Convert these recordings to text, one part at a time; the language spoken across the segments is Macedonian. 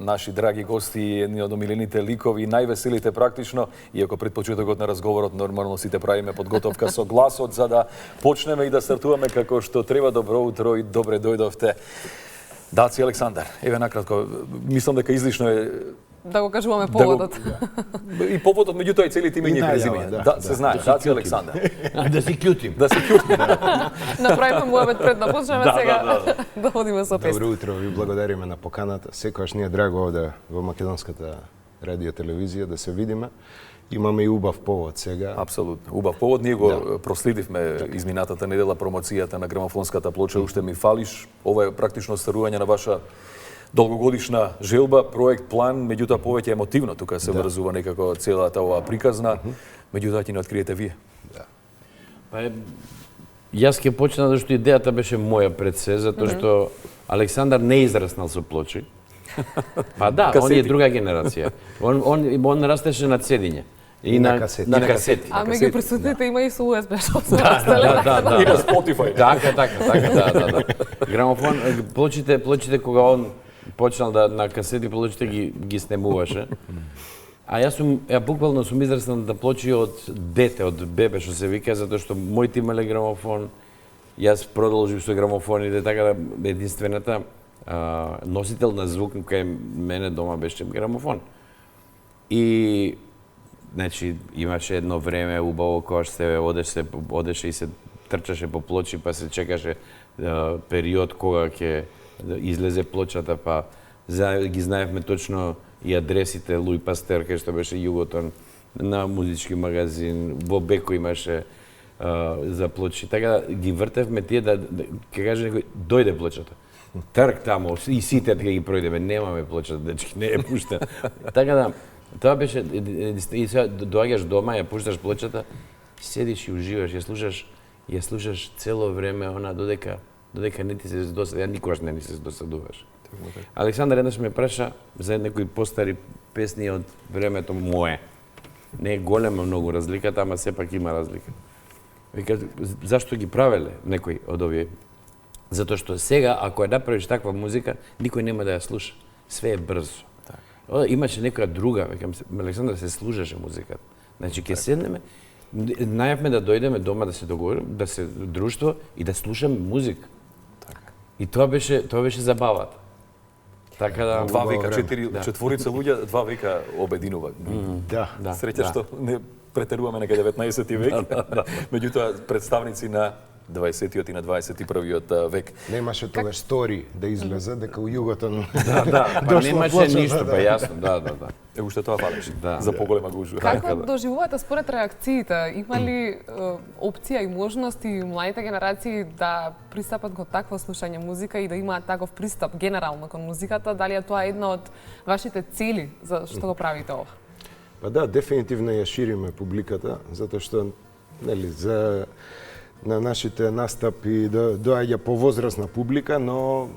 наши драги гости, едни од омилените ликови, највеселите практично, иако пред почетокот на разговорот нормално сите правиме подготовка со гласот за да почнеме и да стартуваме како што треба. Добро утро и добре дојдовте. Даци Александар, еве накратко, мислам дека излишно е да го кажуваме поводот. И поводот, меѓутоа и целите имени и презимења. Да, се знае, Даци Александар. Да се кјутим. Да се кјутим. Направивме муабет пред да почнеме сега да одиме со песни. Добро утро, ви благодариме на поканата. Секогаш ни е драго овде во македонската радио телевизија да се видиме. Имаме и убав повод сега. Апсолутно. Убав повод. Ние го проследивме изминатата недела промоцијата на грамофонската плоча Уште ми фалиш. Ова е практично старување на ваша долгогодишна желба, проект, план, меѓутоа повеќе емотивно тука се врзува некако целата оваа приказна. Меѓутоа ќе не откриете вие. Да. Па јас ќе почна зашто идејата беше моја пред се, затоа што Александар не израснал со плочи. Па да, он е друга генерација. Он растеше на цедиње. И на касети. А меѓу присутните има и со USB што се Да. И на Spotify. Така. Грамофон, плочите кога он почнал да на касети плочите ги снемуваше. А ја буквално сум израснал на плочи од дете, од бебе што се вика, затоа што моите имале грамофон. Јас продолжив со грамофоните, така да единствената носител на звук кај мене дома беше грамофон. И значи имаше едно време убаво кога се одеше и се трчаше по плочи, па се чекаше период кога ќе излезе плочата, па ги знаевме точно и адресите Луи Пастер, кај што беше Југотон, на музички магазин, во Беко имаше за плочи. Така ги вртевме тие да ќе каже некој дојде плочата. Трк таму и сите ќе ги пројдеме, немаме плочата, дечки, не ја пушта. Така да тоа беше и сега доаѓаш дома, ја пушташ плочата, седиш и уживаш, ја слушаш цело време она додека не ти се досада, ја никогаш не ни се досадуваш. Александар еднаш ме праша за некои постари песни од времето мое. Не е голема многу разликата, ама сепак има разлика. Вика, зашто ги правеле некои од овие? Затоа што сега, ако ја направиш таква музика, никој нема да ја слуша. Све е брзо. Имаше некоја друга, векам, Александар се слушаше музиката. Значи, ќе седнеме, најавме да дојдеме дома да се договориме, да се друштво и да слушаме музика. И тоа беше забавата. Така да... 2 века, 4 луѓе, 2 века обединува. Да. Среќа што не претеруваме нека 19 век, меѓутоа представници на 20-тиот и на 21-виот век. Немаше тогаш стори да излезе дека у Југотон па немаше ништо, па јасно, да. Уште тоа фалеше за поголема гужва. Како доживувате според реакциите? Има ли опција и можности младите генерации да пристапат кон такво слушање музика и да имаат таков пристап генерално кон музиката? Дали е тоа една од вашите цели за што го правите ова? Па да, дефинитивно ја шириме публиката, затоа што нели на нашите настапи доаѓа повозрасна публика, но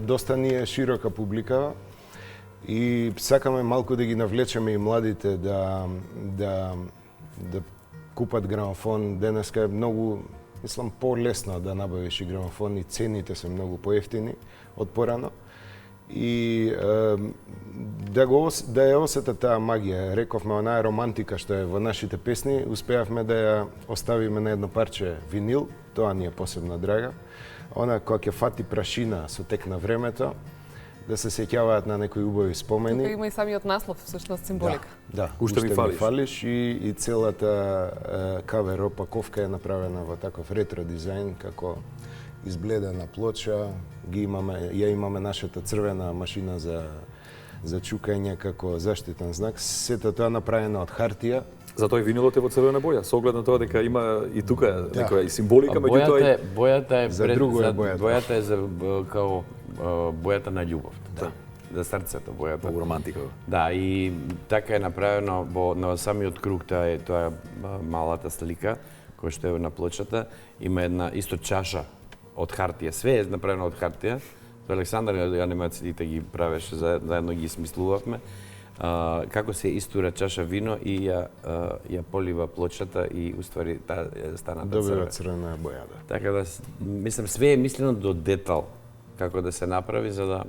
доста ни е широка публика и сакаме малку да ги навлечеме и младите да купат грамофон. Денеска е многу, мислам, полесно да набавиш и грамофон и цените се многу поевтини од порано. И да ја осетат таа магија. Рековме, онаа романтика што е во нашите песни, успеавме да ја оставиме на едно парче винил, тоа ни е посебно драга. Она која ќе фати прашина со тек на времето, да се сеќаваат на некои убави спомени. Тука има и самиот наслов, всушност символика. Да, Уште ми фалиш и целата кавер опаковка е направена во таков ретро дизајн, како избледена плоча, ја имаме нашата црвена машина за чукање како заштитен знак. Сето тоа направено од хартија. Затоа и винилот е во црвена боја, со оглед на тоа дека има и тука некоја и символика, меѓутоа бојата е за друго е бојата. Бојата е за као бојата на љубовта. За срцето бојата. Во романтика. Да, и така е направено на самиот круг тоа малата слика која што е на плочата, има една исто чаша од хартија, све е направено од хартија. Александар и анимациите ги правеше, заедно ги смислувавме. Како се истура чаша вино и ја полива плочата и уствари стана добива црвена боја. Така да, мислам, све е мислено до детал како да се направи, за да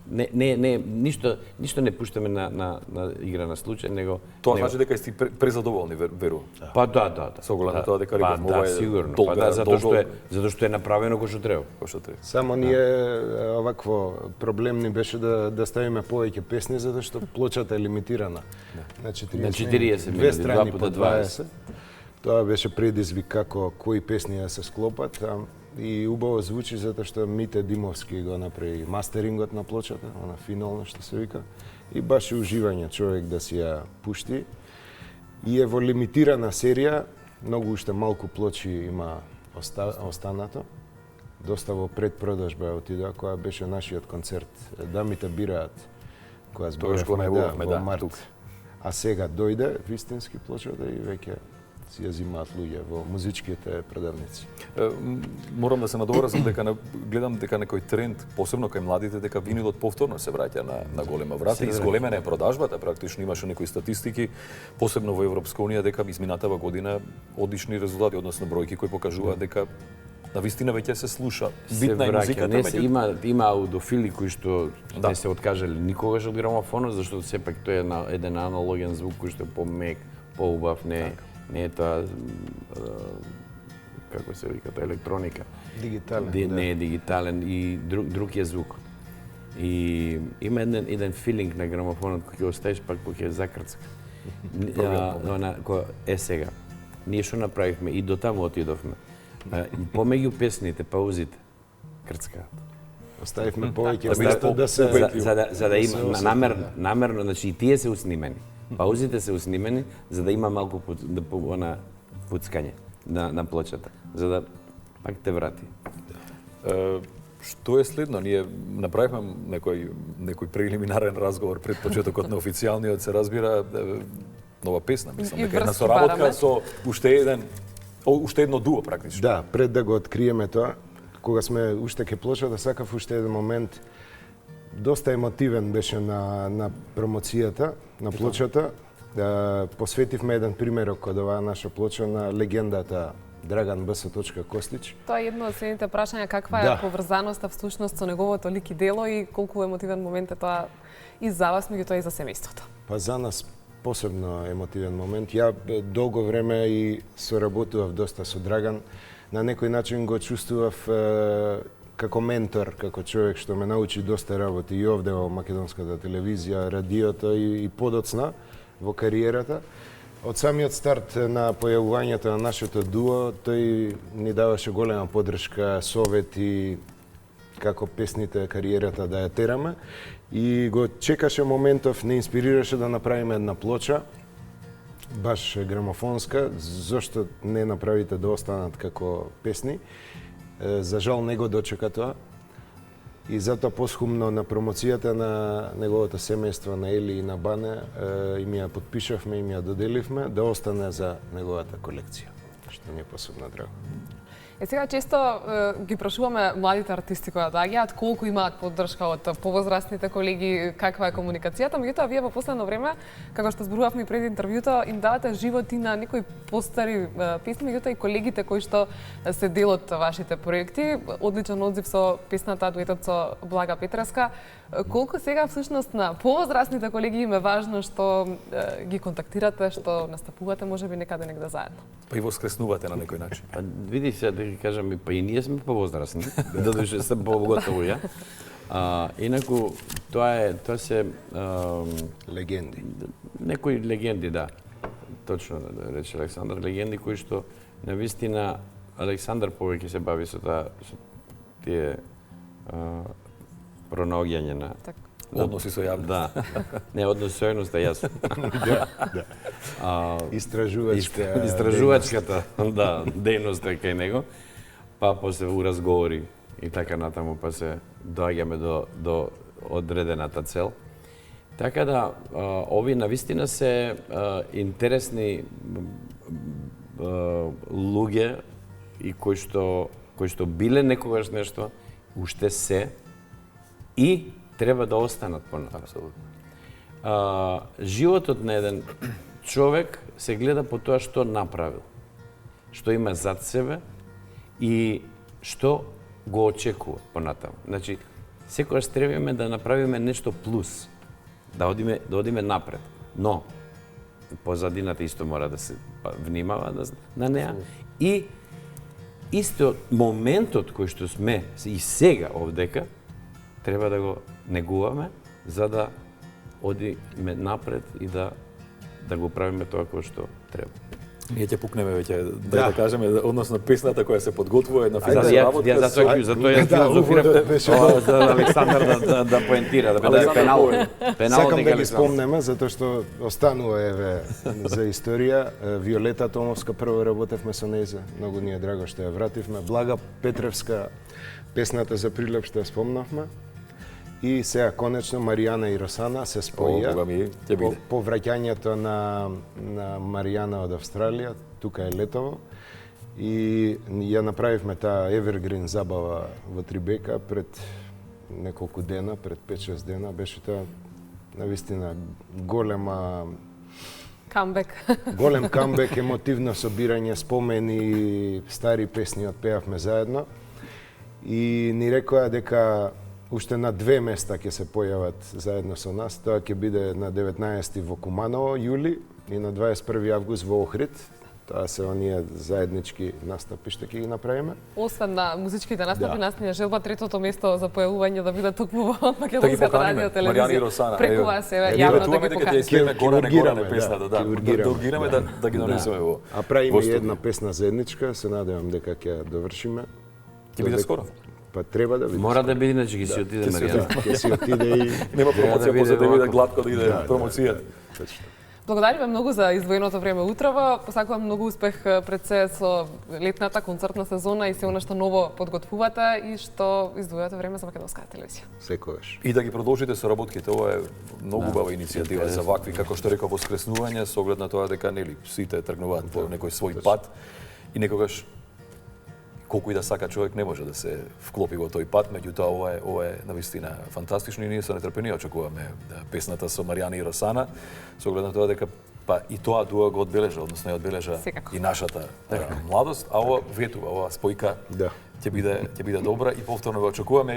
ништо не пуштаме на игра на случај, него Тоа значи дека сте презадоволни, верувам. Па да. Со оглед на тоа дека реков, ова е сигурно. Па да, затоа што е направено кој што треба. Само ние овакво проблем ни беше да ставиме повеќе песни затоа што плочата е лимитирана. На 40 две страни 2 по 20. Тоа беше предизвик како кои песни да се склопат и убаво звучи затоа што Мите Димовски го направи мастерингот на плочата, она финално што се вика. И баш уживање човек да си ја пушти. И е во лимитирана серија, многу уште малку плочи има останато. Доста во предпродажба отидоа, која беше нашиот концерт. Дамите бираат, која зборевме во март. А сега дојде вистински плочата и веќе си ја зимаат луѓе во музичките продавници. Морам да се надоврзам дека гледам дека некој тренд, посебно кај младите, дека винилот повторно се враќа на голема врата и зголемена е продажбата, практично имаше некои статистики, посебно во Европска унија, дека изминатава година одлични резултати, односно бројки кои покажуваат дека на вистина веќе се слуша битна и музиката. Има аудофили кои што не се откажале никогаш од грамофонот, зашто сепак тој е еден аналоген звук кој што е помек, поубав, не е тоа како се вика, тоа електроника. Дигитален. Не е дигитален и друг е звук. И има еден филинг на грамофонот кој ќе оставиш пак кој ќе закрцка. Сега. Ние што направивме и до таму отидовме. Помеѓу песните, паузите, крцкаат. Оставивме повеќе место да се за да има намерно, значи и тие се уснимени. Паузите се уснимени за да има малку пуцкање на плочата, за да пак те врати. Што е следно? Ние направивме некој прелиминарен разговор пред почетокот на официјалниот, се разбира, нова песна, мислам, дека на соработка со уште едно дуо практично. Да, пред да го откриеме тоа, кога сме уште ке плочата, сакав уште еден момент. Доста емотивен беше на промоцијата на плочата. Посветивме еден примерок од оваа наша плоча на легендата Драган Б. Костич. Тоа е едно од следните прашања, каква е поврзаноста всушност со неговото лик и дело и колку емотивен момент е тоа и за вас, меѓутоа и за семејството. Па за нас посебно емотивен момент. Ја долго време и соработував доста со Драган. На некој начин го чувствував како ментор, како човек што ме научи доста работи и овде во македонската телевизија, радиото и подоцна во кариерата. Од самиот старт на појавувањето на нашето дуо, тој ни даваше голема поддршка, совети како песните, кариерата да ја тераме и го чекаше моментов, не инспирираше да направиме една плоча, баш грамофонска, зошто не направите да останат како песни. За жал не го дочека тоа. И затоа посхумно на промоцијата на неговото семејство, на Ели и на Бане, им ја подпишавме, им ја доделивме да остане за неговата колекција, што ми е посебно драго. Сега често ги прашуваме младите артисти кои доаѓаат колку имаат поддршка од повозрастните колеги, каква е комуникацијата, меѓутоа вие во последно време, како што зборувавме пред интервјуто, им давате живот и на некои постари песни, меѓутоа и колегите кои што се дел од вашите проекти. Одличен одзив со песната дуетот со Блага Петраска. Колку сега всушност на повозрастните колеги им е важно што ги контактирате, што настапувате можеби некаде негде заедно? Па и воскреснувате на некој начин. Па види се, да ги кажам, па и ние сме повозрастни, додуше сам поготово ја. Инаку тоа се легенди. Некои легенди, да. Точно да рече Александар, легенди кои што навистина Александар повеќе се бави со тие пронаоѓање на односи со јавност. Да. Не, односи со јавност, јас. Истражувачката, да, дејност е кај него. Па после у разговори и така натаму, па се доаѓаме до одредената цел. Така да, овие навистина се интересни луѓе и кои што биле некогаш нешто, уште се и треба да останат понатаму. Апсолутно. Животот на еден човек се гледа по тоа што направил, што има зад себе и што го очекува понатаму. Значи, секогаш требаме да направиме нешто плюс, да одиме напред. Но позадината исто мора да се внимава на неа и исто моментот кој што сме и сега овдека треба да го негуваме за да одиме напред и да го правиме тоа кој што треба. Ние ќе пукнеме веќе, да кажеме, односно песната која се подготвува на финална работа. Затоа ја филозофирам за Александар да поентира, да биде пенал. Сакам да ги спомнеме, затоа што останува еве за историја. Виолета Томовска прво работевме со нејза, многу ни е драго што ја вративме. Блага Петревска, песната за Прилеп што ја спомнавме. И сега конечно Маријана и Росана се споија по враќањето на Маријана од Австралија, тука е летово. И ја направивме таа Evergreen забава во Трибека пред неколку дена, пред 5-6 дена. Беше тоа навистина голем камбек, емотивно собирање, спомени, стари песни отпеавме заедно. И ни рекоа дека уште на 2 места ќе се појават заедно со нас. Тоа ќе биде на 19 во Куманово, јули, и на 21 август во Охрид. Тоа се оние заеднички настапи што ќе ги направиме. Освен на музичките настапи, нас ни е желба третото место за појавување да биде токму во Македонската радио телевизија. Преку вас е јавно да ги поканеме. Ќе ургираме песната, да ургираме да ги донесеме во. А правиме една песна заедничка, се надевам дека ќе довршиме. Ќе биде скоро. Па треба да биде. Мора да биде, иначе ќе си отиде Маријана. Ќе си отиде и нема промоција после да биде гладко да иде промоција. Благодариме многу за издвоеното време утрово. Посакувам многу успех пред се со летната концертна сезона и се она што ново подготвувате и што издвојувате време за Македонската телевизија. Секогаш. И да ги продолжите соработките, ова е многу убава иницијатива за вакви, како што реков, воскреснување, со оглед на тоа дека нели сите тргнуваат по некој свој пат и некогаш колку и да сака човек не може да се вклопи во тој пат, меѓутоа ова е навистина фантастично и ние со нетрпение очекуваме песната со Маријана и Росана, со оглед на тоа дека па и тоа дуа го одбележа, односно ја одбележа и нашата младост, а ова ветува, ова спојка ќе биде добра и повторно го очекуваме.